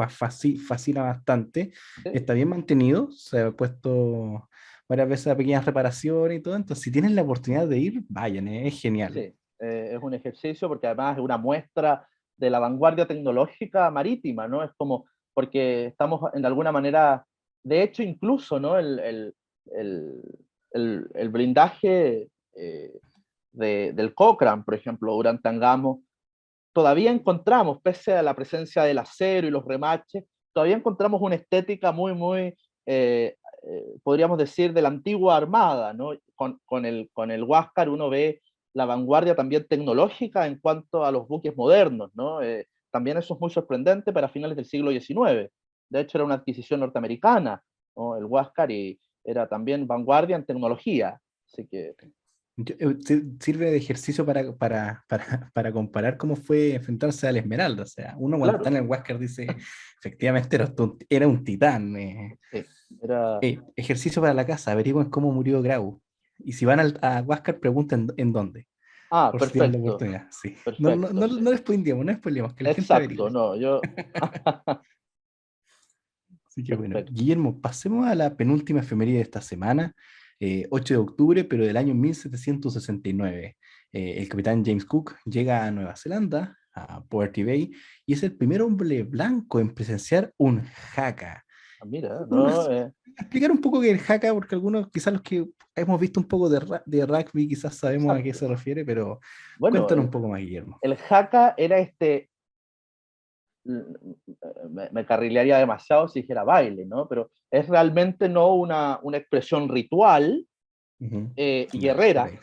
fascina bastante. Sí, Está bien mantenido, se ha puesto varias veces a pequeñas reparaciones y todo. Entonces, si tienen la oportunidad de ir, vayan, es genial. sí. Es un ejercicio porque además es una muestra de la vanguardia tecnológica marítima, ¿no? Es como, porque estamos de alguna manera de hecho, incluso, ¿no? El, el blindaje del Cochrane, por ejemplo, durante Angamos, todavía encontramos, pese a la presencia del acero y los remaches, todavía encontramos una estética muy, muy, podríamos decir, de la antigua Armada, ¿no? Con el Huáscar uno ve la vanguardia también tecnológica en cuanto a los buques modernos, ¿no? También eso es muy sorprendente para finales del siglo XIX. De hecho, era una adquisición norteamericana, ¿no? El Huáscar, y era también vanguardia en tecnología. Así que, Sirve de ejercicio para comparar cómo fue enfrentarse al Esmeralda. O sea, uno cuando está claro, en el Huáscar dice, efectivamente era un titán. sí, era Ejercicio para la casa, averigüen cómo murió Grau. Y si van a Huáscar, pregunten en dónde, por si tienen la perfecto, oportunidad. Sí. perfecto, sí. No les spoileemos, no les spoileemos, que la gente Exacto, averigüe. no, yo, Así que bueno, perfecto. Guillermo, pasemos a la penúltima efeméride de esta semana, 8 de octubre, pero del año 1769. El capitán James Cook llega a Nueva Zelanda, a Port Bay, y es el primer hombre blanco en presenciar un haka. Ah, mira, ¿Nos no, explicar un poco qué es el haka? Porque algunos, quizás los que hemos visto un poco de rugby, quizás sabemos a qué exacto. se refiere, pero Bueno, cuéntanos un poco más, Guillermo. el haka era me carrilearía demasiado si dijera baile, ¿no? Pero es realmente no una expresión ritual Ujú. y Ya, por guerrera, ahí.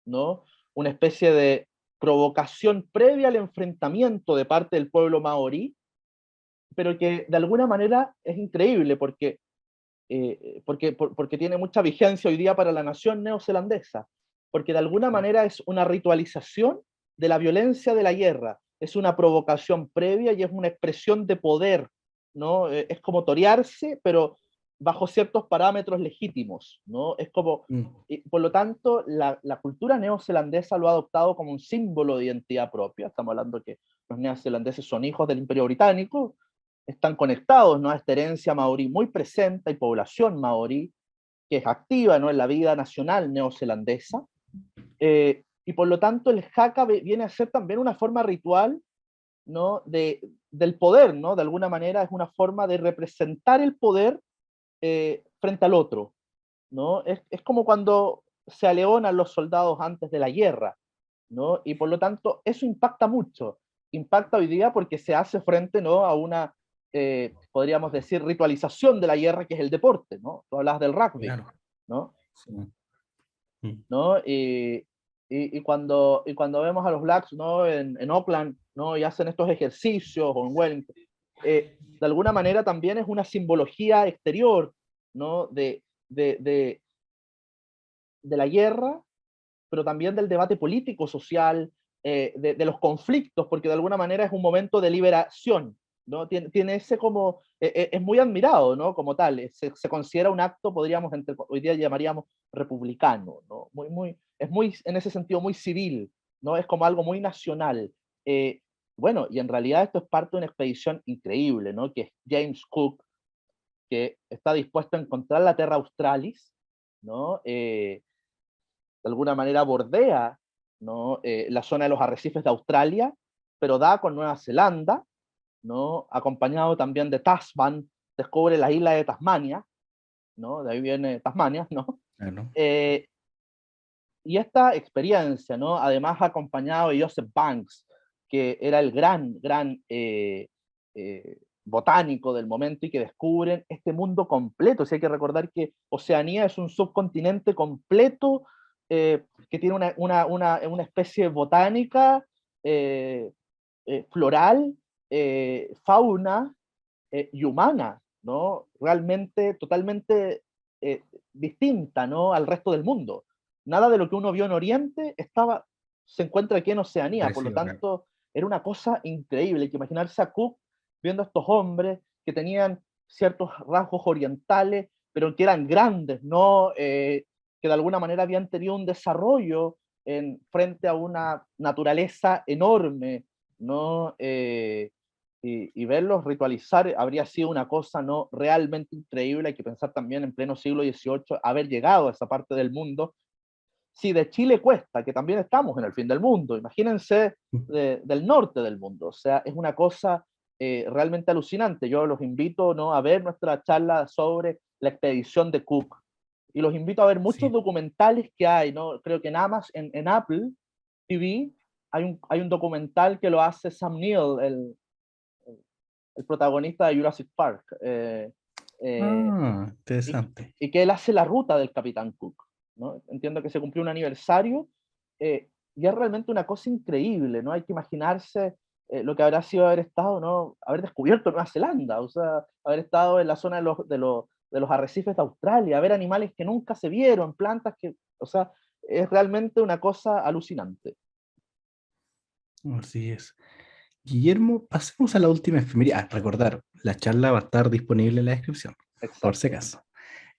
¿no? Una especie de provocación previa al enfrentamiento de parte del pueblo maorí, pero que de alguna manera es increíble porque tiene mucha vigencia hoy día para la nación neozelandesa, porque de alguna manera es una ritualización de la violencia de la guerra, es una provocación previa y es una expresión de poder, ¿no? Es como torearse, pero bajo ciertos parámetros legítimos, ¿no? Es como, Mm, y por lo tanto, la cultura neozelandesa lo ha adoptado como un símbolo de identidad propia. Estamos hablando que los neozelandeses son hijos del Imperio Británico, están conectados, ¿no? A esta herencia maorí muy presente y población maorí que es activa, ¿no? En la vida nacional neozelandesa. Y por lo tanto el haka viene a ser también una forma ritual, ¿no? Del poder, ¿no? De alguna manera es una forma de representar el poder frente al otro, ¿no? Es como cuando se aleonan los soldados antes de la guerra, ¿no? Y por lo tanto, eso impacta mucho. Impacta hoy día porque se hace frente, ¿no? A una, podríamos decir, ritualización de la guerra, que es el deporte, ¿no? Tú hablas del rugby, claro. ¿no? Sí. Mm. ¿No? Y cuando vemos a los Blacks, ¿no? En Auckland, ¿no? Y hacen estos ejercicios, o en Wellington, de alguna manera también es una simbología exterior, ¿no? De la guerra, pero también del debate político, social, de los conflictos, porque de alguna manera es un momento de liberación, ¿no? Tiene ese como, es muy admirado, ¿no? Como tal, se considera un acto, podríamos, hoy día llamaríamos republicano, ¿no? Es muy, en ese sentido, muy civil, ¿no? Es como algo muy nacional. Eh, bueno, y en realidad esto es parte de una expedición increíble, ¿no? Que es James Cook, que está dispuesto a encontrar la Terra Australis, ¿no? De alguna manera bordea, ¿no? La zona de los arrecifes de Australia, pero da con Nueva Zelanda, ¿no? Acompañado también de Tasman, descubre la isla de Tasmania, ¿no? De ahí viene Tasmania, ¿no? Claro. Eh, y esta experiencia, ¿no? Además acompañado de Joseph Banks, que era el gran botánico del momento y que descubren este mundo completo. O sea, hay que recordar que Oceanía es un subcontinente completo que tiene una especie botánica, eh, floral, fauna y humana, ¿no? Realmente totalmente eh, distinta, ¿no? Al resto del mundo. Nada de lo que uno vio en Oriente se encuentra aquí en Oceanía, por lo Parecido, claro. tanto, era una cosa increíble. Hay que imaginarse a Cook viendo a estos hombres que tenían ciertos rasgos orientales, pero que eran grandes, ¿no? Que de alguna manera habían tenido un desarrollo frente a una naturaleza enorme, ¿no? Y verlos ritualizar habría sido una cosa no realmente increíble. Hay que pensar también en pleno siglo XVIII haber llegado a esa parte del mundo. Si de Chile cuesta, que también estamos en el fin del mundo, imagínense del norte del mundo. O sea, es una cosa realmente alucinante. Yo los invito, ¿no?, a ver nuestra charla sobre la expedición de Cook, y los invito a ver muchos Sí. documentales que hay, ¿no? Creo que en Amazon, en Apple TV, hay un documental que lo hace Sam Neill, el protagonista de Jurassic Park, eh, y, Interesante. y que él hace la ruta del Capitán Cook, ¿no? Entiendo que se cumplió un aniversario, y es realmente una cosa increíble, ¿no? Hay que imaginarse lo que habrá sido haber estado, ¿no? Haber descubierto Nueva Zelanda, o sea, haber estado en la zona de los arrecifes de Australia, ver animales que nunca se vieron, plantas que, o sea, es realmente una cosa alucinante. Así es. Guillermo, pasemos a la última efeméride. Recordar, la charla va a estar disponible en la descripción, por si Exacto. acaso.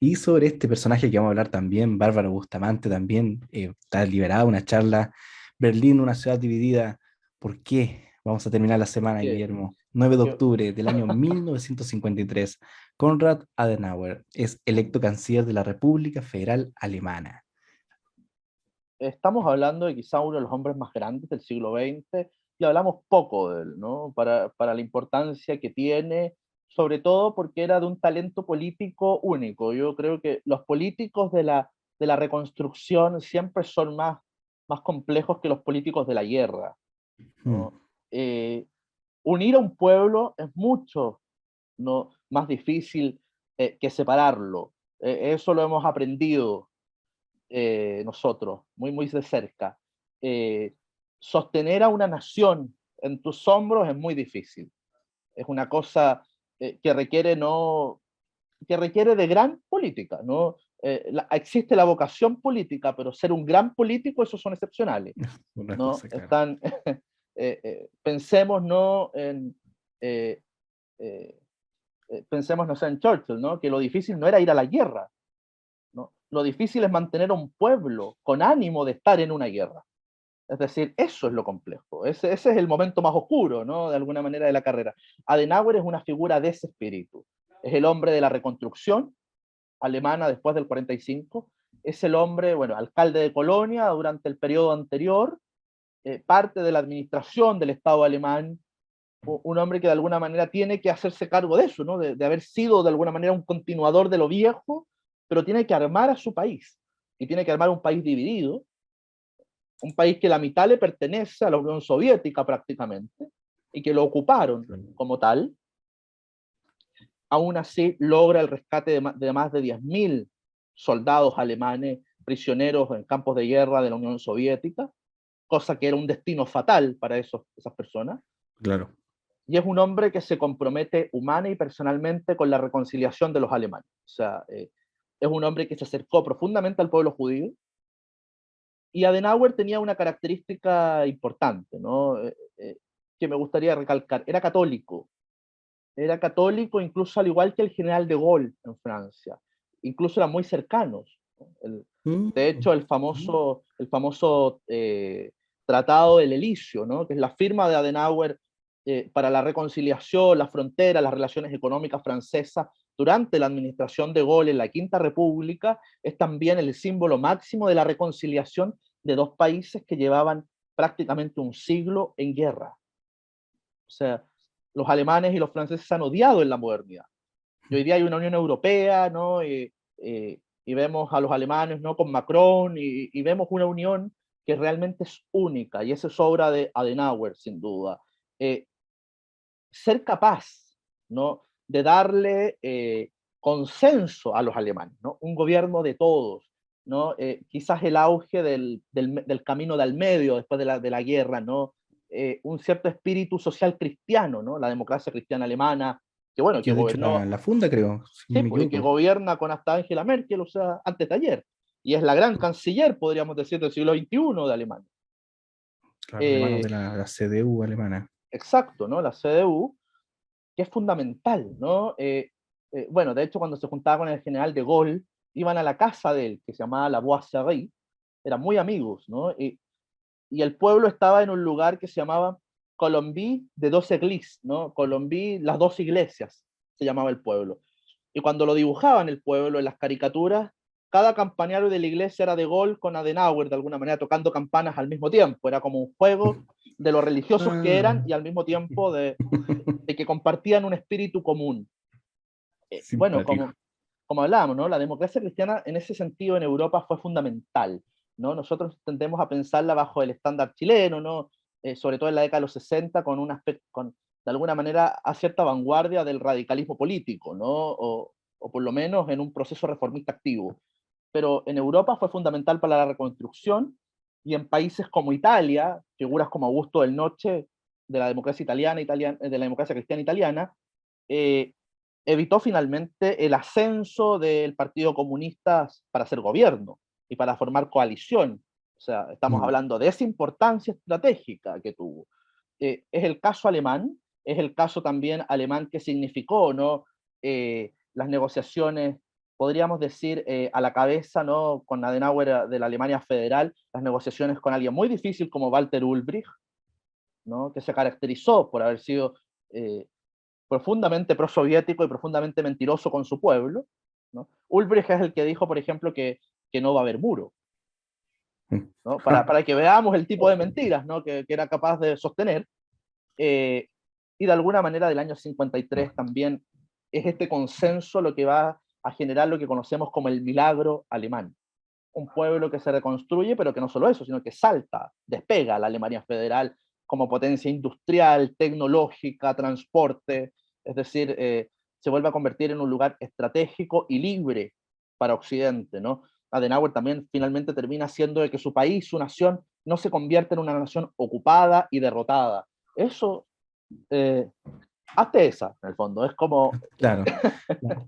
Y sobre este personaje que vamos a hablar también, Bárbara Bustamante también, está liberada una charla. Berlín, una ciudad dividida. ¿Por qué? Vamos a terminar la semana, Porque, Guillermo. 9 de porque octubre del año 1953. Konrad Adenauer es electo canciller de la República Federal Alemana. estamos hablando de quizá uno de los hombres más grandes del siglo XX y hablamos poco de él, ¿no? Para la importancia que tiene, sobre todo porque era de un talento político único. Yo creo que los políticos de la reconstrucción siempre son más complejos que los políticos de la guerra, Hmm, ¿no? Unir a un pueblo es mucho, ¿no?, más difícil que separarlo. Eso lo hemos aprendido nosotros, muy de cerca. Eh, Sostener a una nación en tus hombros es muy difícil. Es una cosa que requiere no que requiere de gran política, ¿no? Existe la vocación política, pero ser un gran político, esos son excepcionales, una ¿no? cosa, claro. Están, pensemos, ¿no?, eh, eh, pensemos, no sé, en Churchill, ¿no?, que lo difícil no era ir a la guerra, ¿no? Lo difícil es mantener a un pueblo con ánimo de estar en una guerra. Es decir, eso es lo complejo. Ese es el momento más oscuro, ¿no?, de alguna manera de la carrera. Adenauer es una figura de ese espíritu. Es el hombre de la reconstrucción alemana después del 45. Es el hombre, bueno, alcalde de Colonia durante el periodo anterior, parte de la administración del Estado alemán, un hombre que de alguna manera tiene que hacerse cargo de eso, ¿no? De haber sido de alguna manera un continuador de lo viejo, pero tiene que armar a su país. Y tiene que armar un país dividido, un país que la mitad le pertenece a la Unión Soviética prácticamente, y que lo ocuparon como tal. Aún así logra el rescate de más de 10.000 soldados alemanes prisioneros en campos de guerra de la Unión Soviética, cosa que era un destino fatal para esas personas. Claro. Y es un hombre que se compromete humana y personalmente con la reconciliación de los alemanes. O sea, es un hombre que se acercó profundamente al pueblo judío, y Adenauer tenía una característica importante, ¿no? Que me gustaría recalcar. Era católico incluso al igual que el general de Gaulle en Francia. Incluso eran muy cercanos, ¿no? Mm, De hecho, el famoso Tratado del Elíseo, ¿no?, que es la firma de Adenauer para la reconciliación, la frontera, las relaciones económicas francesas durante la administración de Gaulle en la Quinta República, es también el símbolo máximo de la reconciliación de dos países que llevaban prácticamente un siglo en guerra. O sea, los alemanes y los franceses se han odiado en la modernidad. Y hoy día hay una Unión Europea, ¿no? Y vemos a los alemanes, ¿no?, con Macron, y vemos una unión que realmente es única, y eso es obra de Adenauer, sin duda. Eh, Ser capaz, ¿no?, de darle consenso a los alemanes, ¿no? Un gobierno de todos, ¿no? Quizás el auge del camino del medio después de la guerra, ¿no? Un cierto espíritu social cristiano, ¿no? La democracia cristiana alemana, que bueno, que que de hecho gobernó, la funda, creo, si no sí, me pues, y que equivoco. gobierna con hasta Angela Merkel, o sea, antes de ayer. Y es la gran canciller, podríamos decir, del siglo XXI de Alemania. Claro, de manos de Eh, la CDU alemana. exacto, ¿no? La CDU, que es fundamental, ¿no? Bueno, de hecho, cuando se juntaba con el general de Gaulle, iban a la casa de él, que se llamaba la Boisserie, eran muy amigos, ¿no? Y el pueblo estaba en un lugar que se llamaba Colombie de dos églises, ¿no? Colombie, las dos iglesias, se llamaba el pueblo. Y cuando lo dibujaban el pueblo en las caricaturas, cada campanario de la iglesia era de Gaulle con Adenauer, de alguna manera tocando campanas al mismo tiempo. Era como un juego de lo religiosos que eran y al mismo tiempo de que compartían un espíritu común. Bueno, Simpático. como hablábamos, ¿no? La democracia cristiana en ese sentido en Europa fue fundamental, ¿no? Nosotros tendemos a pensarla bajo el estándar chileno, ¿no? Sobre todo en la década de los 60, con un aspecto, de alguna manera, a cierta vanguardia del radicalismo político, ¿no? O por lo menos en un proceso reformista activo. Pero en Europa fue fundamental para la reconstrucción, y en países como Italia, figuras como Augusto del Noce, de la democracia de la democracia cristiana italiana, eh, evitó finalmente el ascenso del Partido Comunista para hacer gobierno y para formar coalición. O sea, estamos Mm. hablando de esa importancia estratégica que tuvo. Es el caso alemán, es el caso también alemán que significó, ¿no? Las negociaciones, podríamos decir, a la cabeza, ¿no? Con Adenauer de la Alemania federal, las negociaciones con alguien muy difícil como Walter Ulbricht, ¿no? Que se caracterizó por haber sido profundamente prosoviético y profundamente mentiroso con su pueblo, ¿no? Ulbricht es el que dijo, por ejemplo, que no va a haber muro, ¿no? Para que veamos el tipo de mentiras, ¿no? Que era capaz de sostener. Eh, y de alguna manera del año 53 también es este consenso lo que va a generar lo que conocemos como el milagro alemán. Un pueblo que se reconstruye, pero que no solo eso, sino que salta, despega a la Alemania federal como potencia industrial, tecnológica, transporte, es decir, se vuelve a convertir en un lugar estratégico y libre para Occidente, ¿no? Adenauer también finalmente termina haciendo de que su país, su nación, no se convierta en una nación ocupada y derrotada. Eso, eh, hazte esa, en el fondo, es como, Claro, claro.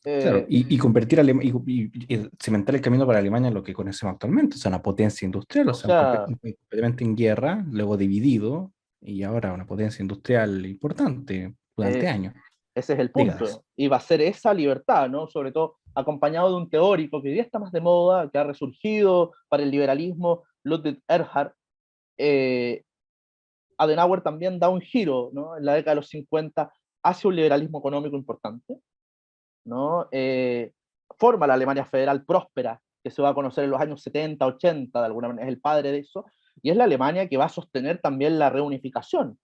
Claro, eh, y convertir y cimentar el camino para Alemania en lo que conocemos actualmente, o sea, una potencia industrial, o o sea, un sea, completamente en guerra, luego dividido, y ahora una potencia industrial importante durante eh, años, ese es el décadas. punto. Y va a ser esa libertad, ¿no? Sobre todo acompañado de un teórico que hoy día está más de moda, que ha resurgido para el liberalismo, Ludwig Erhard. Eh, Adenauer también da un giro, ¿no? En la década de los 50 hacia un liberalismo económico importante, ¿no? Forma la Alemania federal próspera, que se va a conocer en los años 70, 80, de alguna manera, es el padre de eso, y es la Alemania que va a sostener también la reunificación.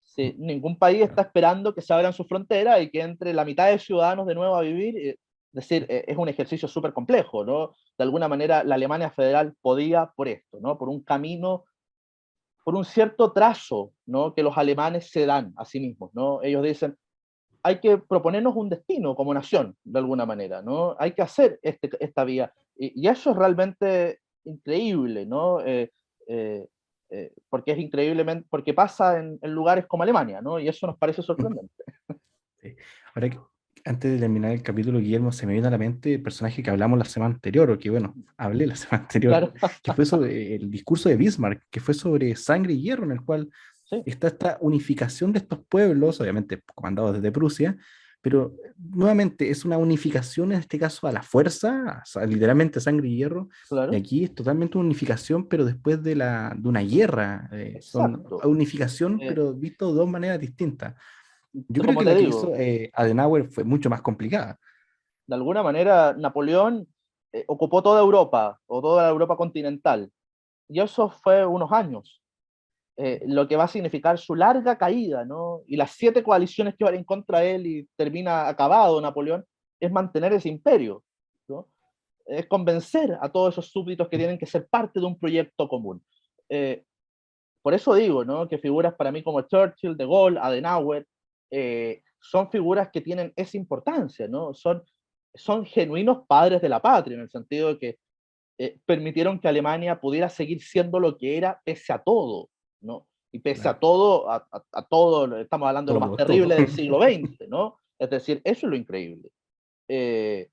Sí, ningún país está esperando que se abran sus fronteras y que entre la mitad de ciudadanos de nuevo a vivir. Es decir, es un ejercicio súper complejo, ¿no? De alguna manera, la Alemania federal podía por esto, ¿no? Por un camino, por un cierto trazo, ¿no? Que los alemanes se dan a sí mismos, ¿no? Ellos dicen, hay que proponernos un destino como nación, de alguna manera, ¿no? Hay que hacer esta vía. Y eso es realmente increíble, ¿no? Porque es increíblemente, porque pasa en lugares como Alemania, ¿no? Y eso nos parece sorprendente. Sí. Ahora que, antes de terminar el capítulo, Guillermo, se me viene a la mente el personaje que hablamos la semana anterior, o que bueno, hablé la semana anterior, Claro, que fue sobre el discurso de Bismarck, que fue sobre sangre y hierro, en el cual sí, está esta unificación de estos pueblos, obviamente comandados desde Prusia, pero nuevamente es una unificación en este caso a la fuerza, o sea, literalmente sangre y hierro, y claro, aquí es totalmente una unificación, pero después de una guerra, son exacto. unificación, Eh, pero visto de dos maneras distintas. Yo creo Como que te la que hizo digo, Adenauer fue mucho más complicada. de alguna manera Napoleón ocupó toda Europa o toda la Europa continental, y eso fue unos años. Lo que va a significar su larga caída, ¿no? Y las 7 coaliciones que van en contra de él y termina acabado Napoleón, es mantener ese imperio, ¿no? Es convencer a todos esos súbditos que tienen que ser parte de un proyecto común. Eh, por eso digo, ¿no? Que figuras para mí como Churchill, De Gaulle, Adenauer, son figuras que tienen esa importancia, ¿no? Son genuinos padres de la patria, en el sentido de que permitieron que Alemania pudiera seguir siendo lo que era pese a todo, ¿no? Y pese a Claro, todo, a todo, estamos hablando de todo lo lo que más costó. terrible del siglo XX, ¿no? Es decir, eso es lo increíble. Eh,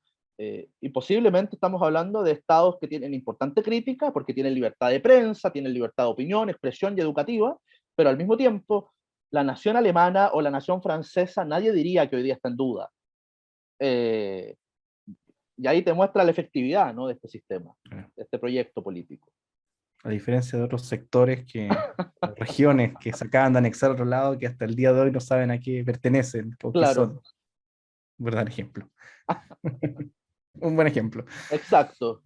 y posiblemente estamos hablando de estados que tienen importante crítica, porque tienen libertad de prensa, tienen libertad de opinión, expresión y educativa, pero al mismo tiempo, la nación alemana o la nación francesa, nadie diría que hoy día está en duda. Eh, y ahí te muestra la efectividad, ¿no? De este sistema, de este proyecto político. A diferencia de otros sectores o regiones que se acaban de anexar a otro lado, que hasta el día de hoy no saben a qué pertenecen o qué Claro, son. Por dar ejemplo. Un buen ejemplo. Exacto,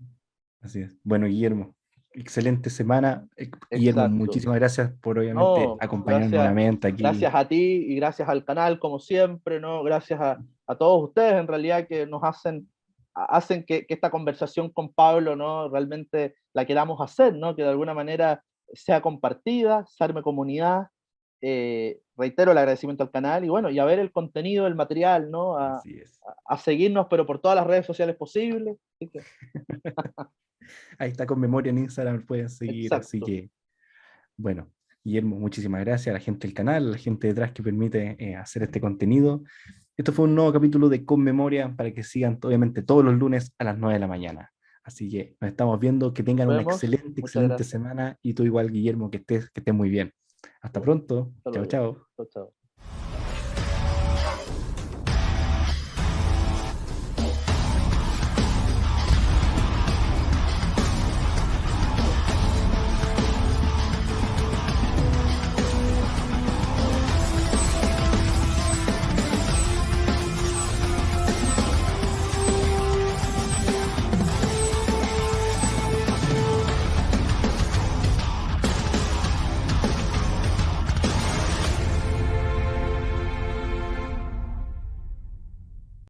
Así es. Bueno, Guillermo, excelente semana. Guillermo, exacto. muchísimas gracias por obviamente No, acompañarnos gracias, nuevamente aquí. gracias a ti y gracias al canal, como siempre, ¿no? Gracias a todos ustedes, en realidad, que nos hacen que esta conversación con Pablo, ¿no? Realmente la queramos hacer, ¿no? Que de alguna manera sea compartida, se arme comunidad. Reitero el agradecimiento al canal y bueno, y a ver el contenido, el material, ¿no? Así es. A seguirnos, pero por todas las redes sociales posibles. Así que, Ahí está con memoria en Instagram, pueden seguir. Así exacto. que, bueno, Guillermo, muchísimas gracias a la gente del canal, a la gente detrás que permite hacer este contenido. Esto fue un nuevo capítulo de Con Memoria para que sigan, obviamente, todos los lunes a las 9 de la mañana. Así que nos estamos viendo, que tengan Nos una vemos. excelente, Muchas excelente gracias. semana y tú igual, Guillermo, que estés muy bien. Hasta pronto. Hasta Chao, luego. chao. Chao, chao.